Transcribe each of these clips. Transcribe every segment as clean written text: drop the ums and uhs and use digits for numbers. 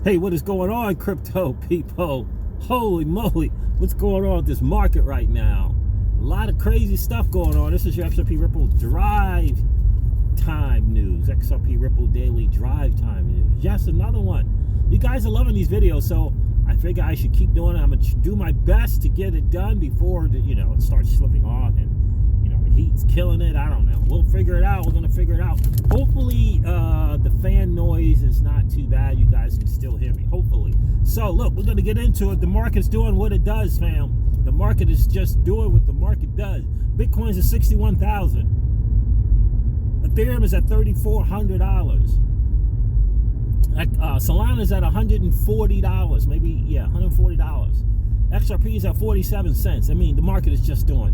Hey, what is going on, crypto people? Holy moly, what's going on with this market right now? A lot of crazy stuff going on. This is your XRP Ripple Drive Time News. XRP Ripple Daily Drive Time News. Yes, another one. You guys are loving these videos, so I figure I should keep doing it. I'm going to do my best to get it done before, it starts slipping off and, the heat's killing it. I don't know. We'll figure it out. We're going to figure it out. Hopefully, the fan noise is not too bad. You guys can still hear me. Hopefully. So, look, we're going to get into it. The market's doing what it does, fam. The market is just doing what the market does. Bitcoin's at 61,000. Ethereum is at $3,400. Solana's at $140. Maybe, yeah, $140. XRP is at 47 cents. I mean, the market is just doing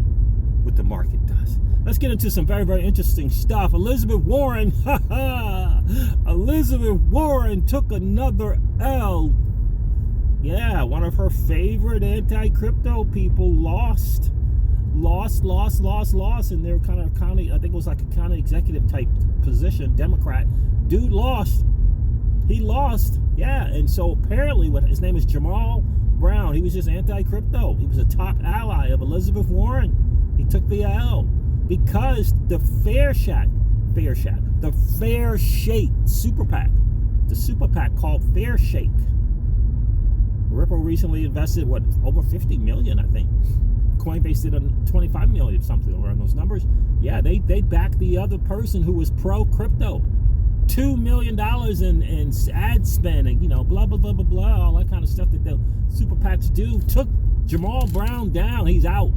what the market does. Let's get into some very, very interesting stuff. Elizabeth Warren, Elizabeth Warren took another L. Yeah, one of her favorite anti-crypto people lost, and they're kind of county. I think it was like a county executive type position, Democrat. Dude lost. He lost. Yeah, and so apparently, his name is Jamal Brown. He was just anti-crypto. He was a top ally of Elizabeth Warren. He took the L because the Fair Shake super PAC, the super PAC called Fair Shake. Ripple recently invested over 50 million, I think. Coinbase did 25 million, something around those numbers. Yeah, they backed the other person who was pro crypto. $2 million in ad spending, blah blah blah blah blah, all that kind of stuff that the super PACs do. Took Jamal Brown down. He's out.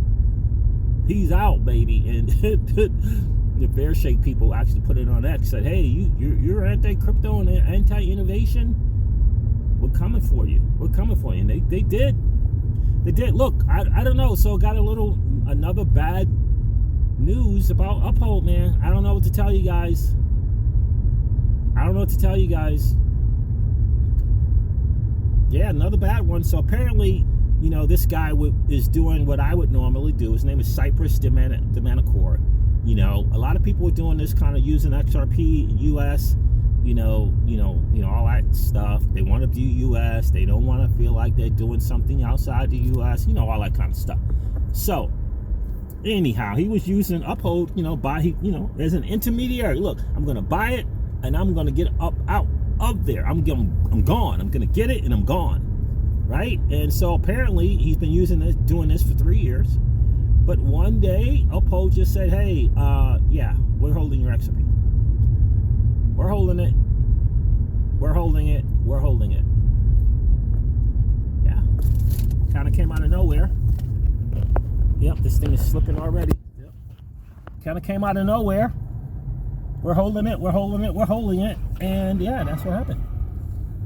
He's out, baby. And the Fair Shake people actually put it on X. Said, "Hey, you're anti-crypto and anti-innovation. We're coming for you. We're coming for you." And they did. They did. Look, I don't know. So got another bad news about Uphold, man. I don't know what to tell you guys. Yeah, another bad one. So apparently, this guy is doing what I would normally do. His name is Cypress Demanicore. A lot of people are doing this, kind of using XRP, US, all that stuff. They want to do US. They don't want to feel like they're doing something outside the US, all that kind of stuff. So, anyhow, he was using Uphold, as an intermediary. Look, I'm going to buy it and I'm going to get out of there. I'm gone. I'm going to get it and I'm gone. Right? And so apparently he's been doing this for 3 years. But one day, Uphold just said, hey, yeah, we're holding your XRP. We're holding it. We're holding it. We're holding it. Yeah. Kind of came out of nowhere. Yep, this thing is slipping already. Yep. Kind of came out of nowhere. We're holding it. We're holding it. We're holding it. And yeah, that's what happened.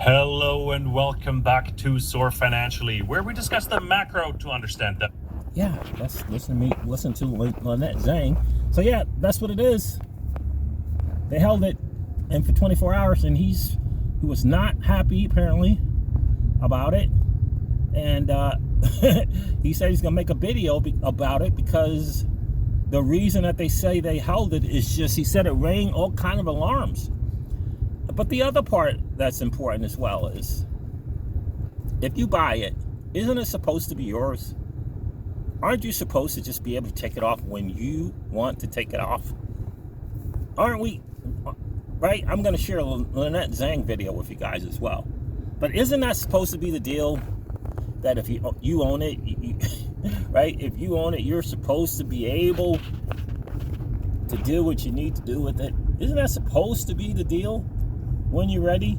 Hello and welcome back to Soar Financially, where we discuss the macro to understand them. Yeah, let's listen to Lynette Zhang. So yeah, that's what it is. They held it, and for 24 hours, and he was not happy apparently about it, and he said he's gonna make a video about it because the reason that they say they held it is just, he said it rang all kind of alarms. But the other part that's important as well is, if you buy it, isn't it supposed to be yours? Aren't you supposed to just be able to take it off when you want to take it off? Aren't we? Right? I'm going to share a Lynette Zhang video with you guys as well. But isn't that supposed to be the deal? That if you own it, right? If you own it, you're supposed to be able to do what you need to do with it. Isn't that supposed to be the deal? When you're ready,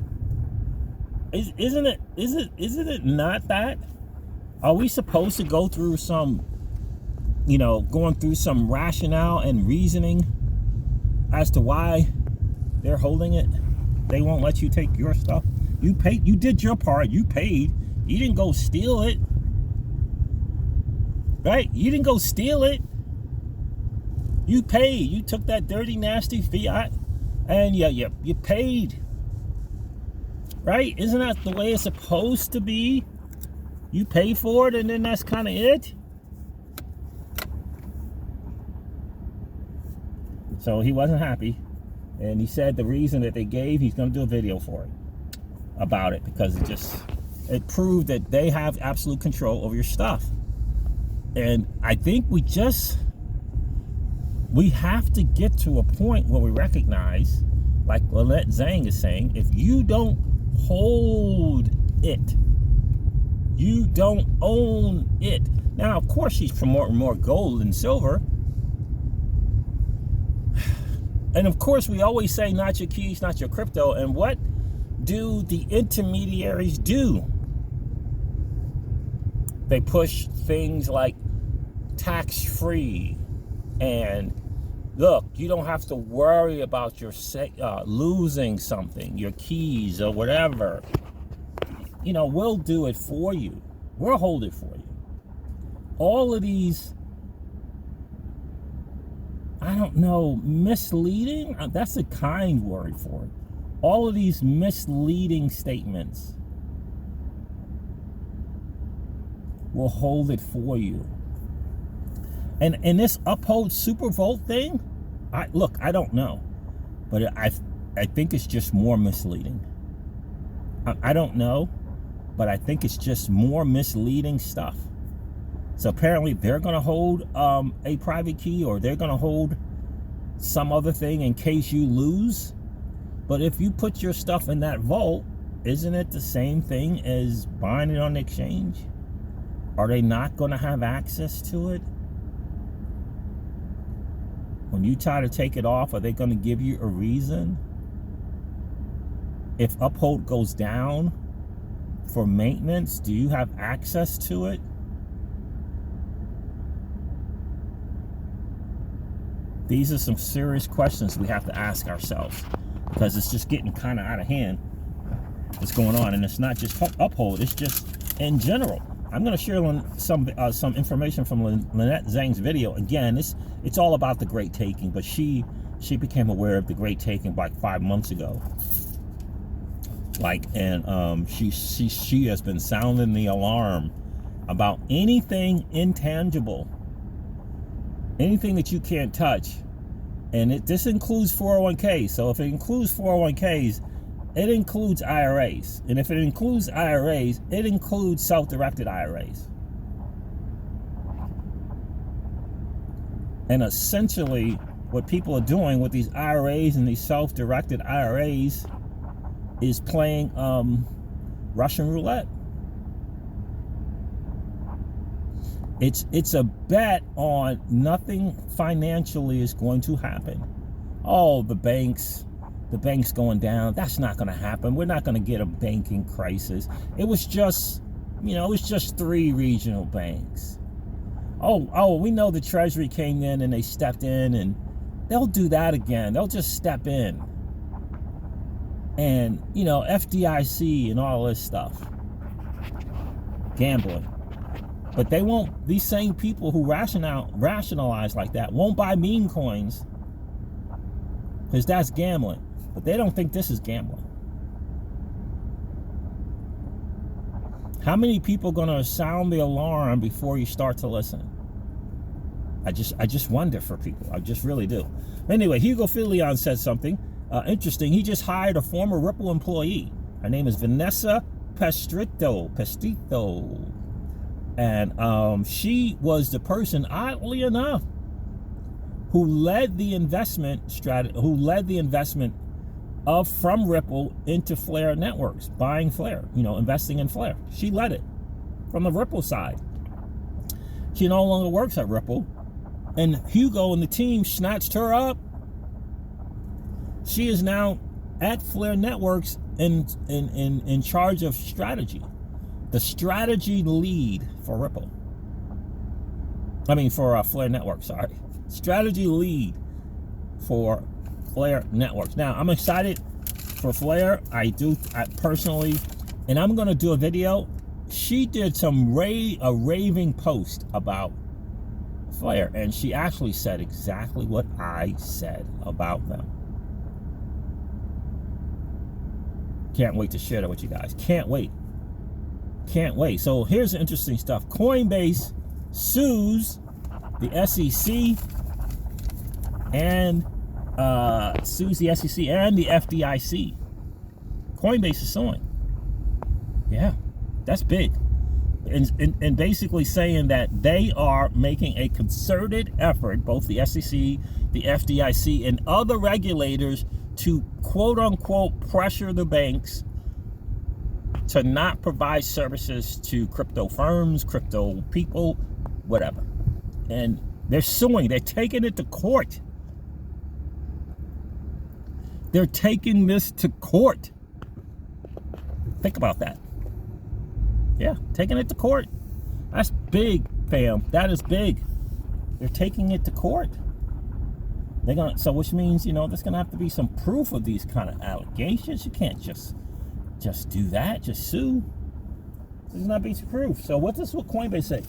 isn't it not that? Are we supposed to go through some, going through some rationale and reasoning as to why they're holding it? They won't let you take your stuff. You paid, you did your part, you paid, you didn't go steal it, right? You didn't go steal it. You paid, you took that dirty, nasty fiat, and you paid. Right? Isn't that the way it's supposed to be? You pay for it and then that's kind of it. So he wasn't happy. And he said the reason that they gave, he's going to do a video for it. about it, because it proved that they have absolute control over your stuff. And I think we have to get to a point where we recognize, like Lynette Zhang is saying, if you don't hold it, you don't own it. Now, of course, she's promoting more gold and silver. And of course, we always say, not your keys, not your crypto. And what do the intermediaries do? They push things like tax-free, and look, you don't have to worry about your losing something, your keys or whatever. You know, we'll do it for you. We'll hold it for you. All of these, I don't know, misleading? That's a kind word for it. All of these misleading statements will hold it for you. And this Uphold Supervolt thing, I don't know. But I think it's just more misleading. I don't know, but I think it's just more misleading stuff. So apparently they're going to hold a private key, or they're going to hold some other thing in case you lose. But if you put your stuff in that vault, isn't it the same thing as buying it on the exchange? Are they not going to have access to it? When you try to take it off, are they going to give you a reason? If Uphold goes down for maintenance, do you have access to it? These are some serious questions we have to ask ourselves, because it's just getting kind of out of hand what's going on. And it's not just Uphold, it's just in general. I'm going to share some information from Lynette Zhang's video. Again, it's all about the Great Taking, but she became aware of the Great Taking like 5 months ago. She has been sounding the alarm about anything intangible, anything that you can't touch. And this includes 401ks. So if it includes 401ks, it includes IRAs. And if it includes IRAs, it includes self-directed IRAs. And essentially, what people are doing with these IRAs and these self-directed IRAs is playing Russian roulette. It's a bet on nothing financially is going to happen. Oh, the bank's going down. That's not going to happen. We're not going to get a banking crisis. It was just 3 regional banks. Oh, we know the Treasury came in and they stepped in, and they'll do that again. They'll just step in. And, FDIC and all this stuff. Gambling. But they won't, these same people who rationalize like that won't buy meme coins, because that's gambling. But they don't think this is gambling. How many people are going to sound the alarm before you start to listen? I just wonder for people. I just really do. Anyway, Hugo Filion said something interesting. He just hired a former Ripple employee. Her name is Vanessa Pestrito. And she was the person, oddly enough, who led the investment from Ripple into Flare Networks, buying Flare, investing in Flare. She led it from the Ripple side. She no longer works at Ripple, and Hugo and the team snatched her up. She is now at Flare Networks in charge of strategy, the strategy lead for Ripple. For Flare Networks, sorry. Strategy lead for Flare Networks. Now, I'm excited for Flare. I personally, and I'm going to do a video. She did a raving post about Flare, and she actually said exactly what I said about them. Can't wait to share that with you guys. Can't wait. So here's the interesting stuff. Coinbase sues the SEC and the FDIC. Coinbase is suing. Yeah, that's big. And basically saying that they are making a concerted effort, both the SEC, the FDIC, and other regulators, to quote unquote pressure the banks to not provide services to crypto firms, crypto people, whatever. And they're suing. They're taking it to court. They're taking this to court. Think about that. Yeah, taking it to court. That's big, fam. That is big. They're taking it to court. They're gonna, so which means, there's gonna have to be some proof of these kind of allegations. You can't just do that, just sue. There's not be proof. So what Coinbase say?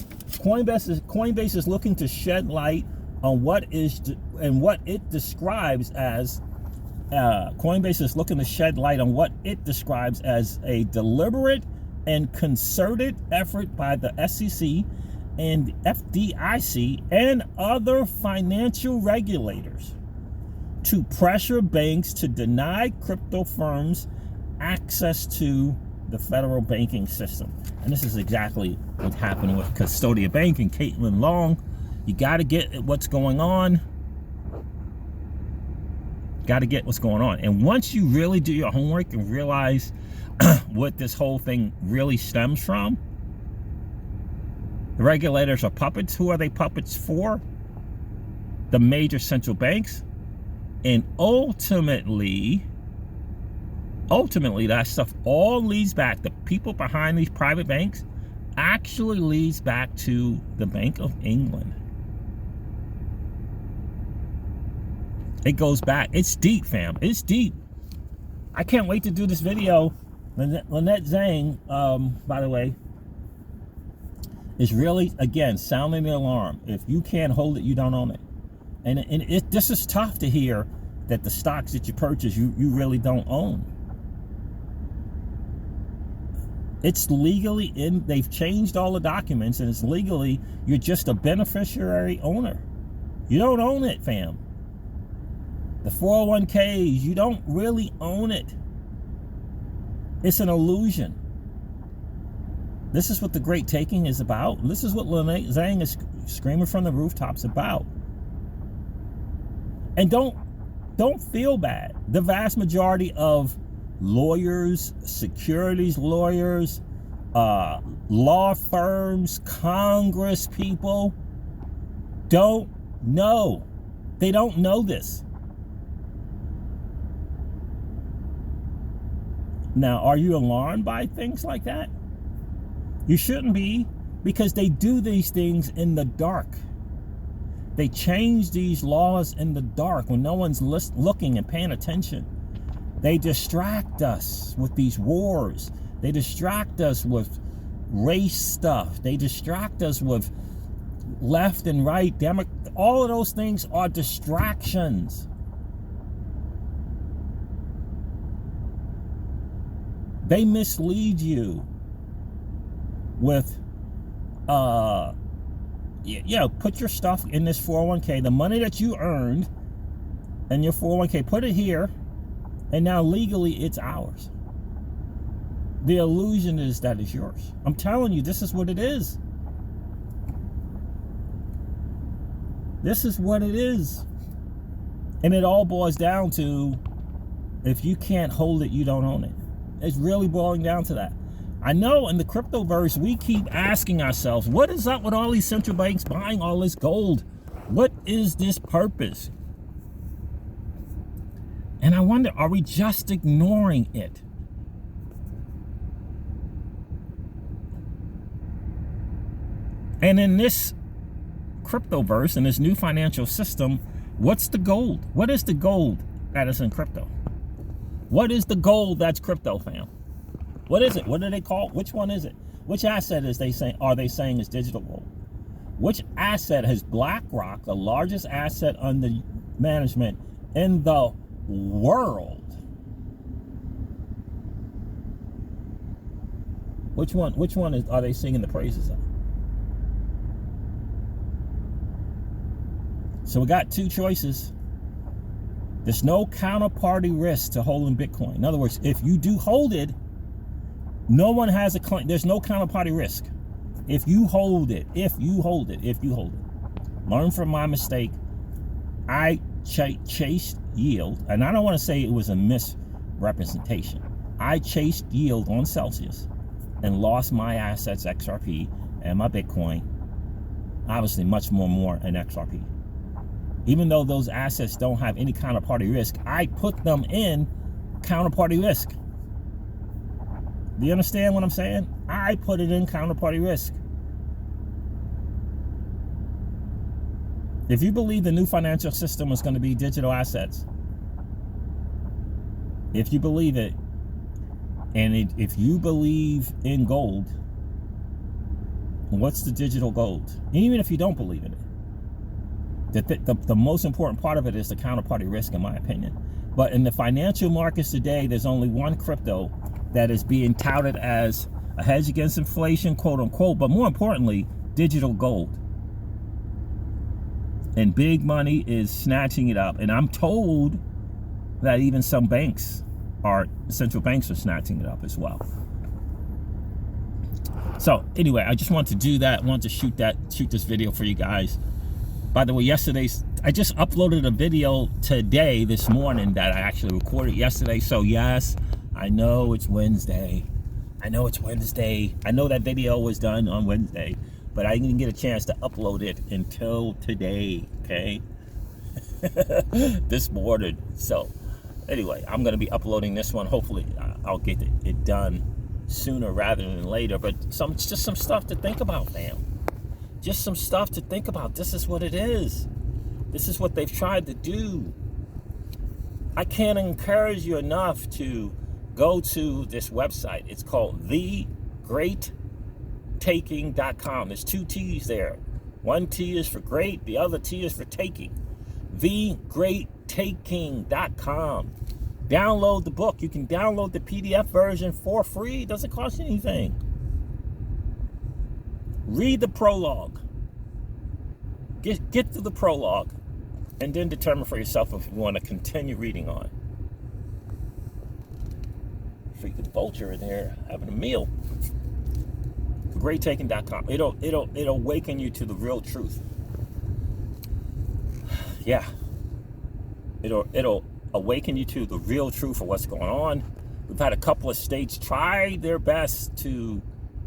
Coinbase is looking to shed light on what it describes as. Coinbase is looking to shed light on what it describes as a deliberate and concerted effort by the SEC and FDIC and other financial regulators to pressure banks to deny crypto firms access to the federal banking system. And this is exactly what happened with Custodia Bank and Caitlin Long. You got to get what's going on. Got to get what's going on. And once you really do your homework and realize what this whole thing really stems from, the regulators are puppets. Who are they puppets for? The major central banks. And ultimately that stuff all leads back, the people behind these private banks actually leads back to the Bank of England. It goes back. It's deep, fam. It's deep. I can't wait to do this video. Lynette Zhang, by the way, is really, again, sounding the alarm. If you can't hold it, you don't own it. And this is tough to hear, that the stocks that you purchase, you really don't own. It's legally they've changed all the documents, and it's legally, you're just a beneficiary owner. You don't own it, fam. The 401ks, you don't really own it. It's an illusion. This is what the great taking is about. This is what Lynette Zhang is screaming from the rooftops about. And don't feel bad. The vast majority of lawyers, securities lawyers, law firms, Congress people don't know. They don't know this. Now, are you alarmed by things like that? You shouldn't be, because they do these things in the dark. They change these laws in the dark when no one's looking and paying attention. They distract us with these wars. They distract us with race stuff. They distract us with left and right. All of those things are distractions. They mislead you with, put your stuff in this 401k, the money that you earned in your 401k, put it here, and now legally it's ours. The illusion is that it's yours. I'm telling you, this is what it is. This is what it is. And it all boils down to, if you can't hold it, you don't own it. It's really boiling down to that. I know in the cryptoverse, we keep asking ourselves, what is up with all these central banks buying all this gold? What is this purpose? And I wonder, are we just ignoring it? And in this cryptoverse, in this new financial system, what's the gold? What is the gold that is in crypto? What is the gold that's crypto, fam? What is it? What do they call it? Which one is it? Which asset are they saying is digital gold? Which asset has BlackRock, the largest asset under management in the world? Which one are they singing the praises of? So we got two choices. There's no counterparty risk to holding Bitcoin. In other words, if you do hold it, No one has a claim. There's no counterparty risk. If you hold it. Learn from my mistake. I chased yield, and I don't want to say it was a misrepresentation. I chased yield on Celsius and lost my assets, XRP, and my Bitcoin. Obviously, much more in XRP. Even though those assets don't have any counterparty risk, I put them in counterparty risk. Do you understand what I'm saying? I put it in counterparty risk. If you believe the new financial system is going to be digital assets, if you believe it, and if you believe in gold, what's the digital gold? Even if you don't believe in it, the most important part of it is the counterparty risk, in my opinion. But in the financial markets today, there's only one crypto that is being touted as a hedge against inflation, quote unquote, but more importantly, digital gold. And big money is snatching it up. And I'm told that even some central banks are snatching it up as well. So anyway, I just wanted to do that. I wanted to shoot this video for you guys. By the way, I just uploaded a video this morning that I actually recorded yesterday. So yes, I know it's Wednesday. I know that video was done on Wednesday, but I didn't get a chance to upload it until today, okay? This morning. So anyway, I'm going to be uploading this one. Hopefully I'll get it done sooner rather than later. But just some stuff to think about, fam. Just some stuff to think about. This is what it is. This is what they've tried to do. I can't encourage you enough to go to this website. It's called thegreattaking.com. There's 2 T's there. One T is for great, the other T is for taking. Thegreattaking.com. Download the book. You can download the PDF version for free. It doesn't cost you anything. Read the prologue. Get through the prologue, and then determine for yourself if you want to continue reading on. Freaking vulture in there having a meal. Thegreattaking.com. It'll awaken you to the real truth. Yeah. It'll awaken you to the real truth of what's going on. We've had a couple of states try their best to.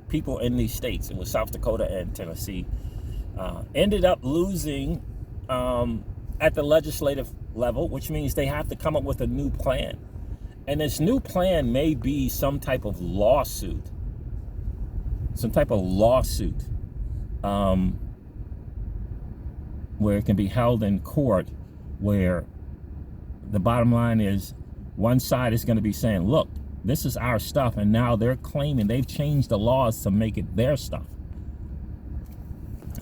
People in these states, it was South Dakota and Tennessee, ended up losing at the legislative level, which means they have to come up with a new plan. And this new plan may be some type of lawsuit. Where it can be held in court, where the bottom line is one side is going to be saying, look, this is our stuff, and now they're claiming they've changed the laws to make it their stuff.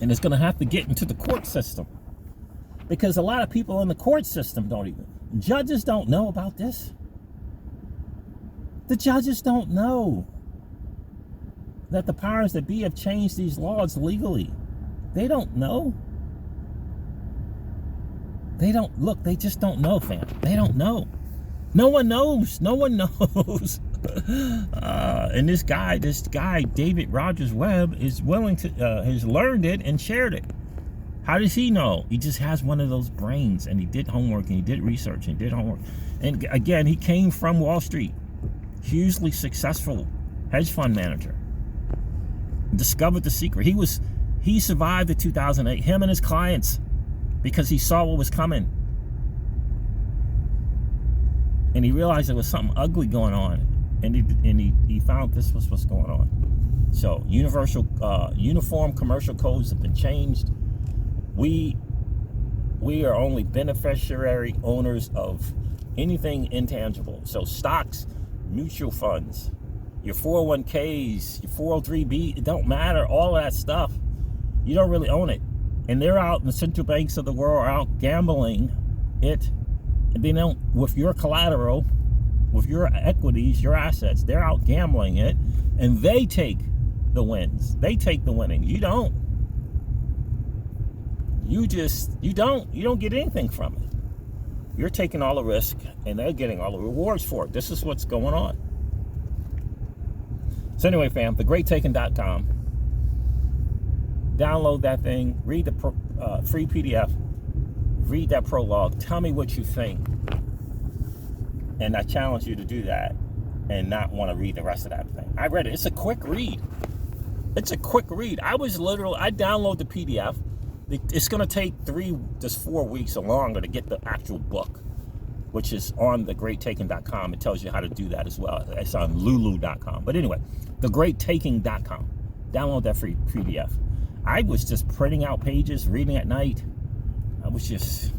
And it's going to have to get into the court system. Because a lot of people in the court system judges don't know about this. The judges don't know that the powers that be have changed these laws legally. They don't know. They just don't know, fam. They don't know. No one knows. And this guy, David Rogers Webb, is willing to, has learned it and shared it. How does he know? He just has one of those brains, and he did homework, and he did research, and did homework. And again, he came from Wall Street, hugely successful hedge fund manager. Discovered the secret. He survived the 2008. Him and his clients, because he saw what was coming. And he realized there was something ugly going on, and he found this was what's going on. So uniform commercial codes have been changed. We are only beneficiary owners of anything intangible. So stocks, mutual funds, your 401ks, your 403b, it don't matter. All of that stuff, you don't really own it. And they're out, in the central banks of the world are out gambling it. And they don't, with your collateral, with your equities, your assets, they're out gambling it, and they take the wins. They take the winning. You don't. You don't get anything from it. You're taking all the risk, and they're getting all the rewards for it. This is what's going on. So anyway, fam, thegreattaking.com. Download that thing. Read the free PDF. Read that prologue. Tell me what you think. And I challenge you to do that and not want to read the rest of that thing. I read it. It's a quick read. It's a quick read. I download the PDF. It's going to take 3 to 4 weeks or longer to get the actual book, which is on thegreattaking.com. It tells you how to do that as well. It's on lulu.com. But anyway, thegreattaking.com. Download that free PDF. I was just printing out pages, reading at night. I was just,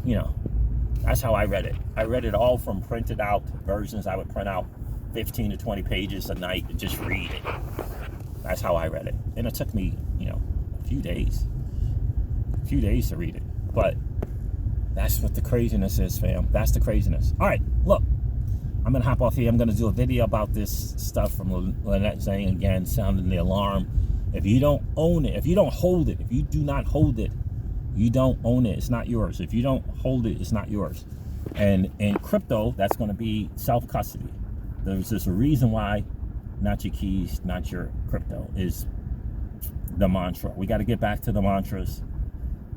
that's how I read it. I read it all from printed out versions. I would print out 15 to 20 pages a night and just read it. That's how I read it. And it took me, a few days to read it. But that's what the craziness is, fam. That's the craziness. All right, look, I'm going to hop off here. I'm going to do a video about this stuff from Lynette Zhang again, sounding the alarm. If you don't own it, if you don't hold it, if you do not hold it, you don't own it. It's not yours. If you don't hold it, it's not yours. And in crypto, that's going to be self-custody. There's just a reason why not your keys, not your crypto is the mantra. We got to get back to the mantras.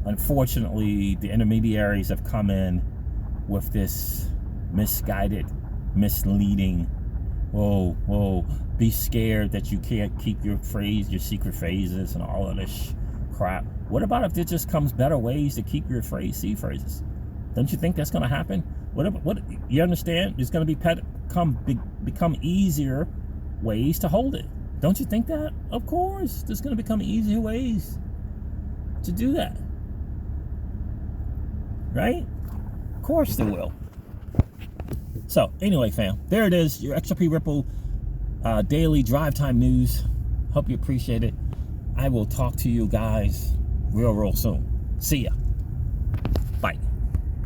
Unfortunately, the intermediaries have come in with this misguided, misleading, whoa, be scared that you can't keep your secret phrases and all of this crap. What about if there just comes better ways to keep your seed phrases? Don't you think that's going to happen? What you understand? There's going to become easier ways to hold it. Don't you think that? Of course, there's going to become easier ways to do that. Right? Of course there will. So anyway, fam, there it is, your XRP Ripple daily drive time news. Hope you appreciate it. I will talk to you guys real soon. See ya.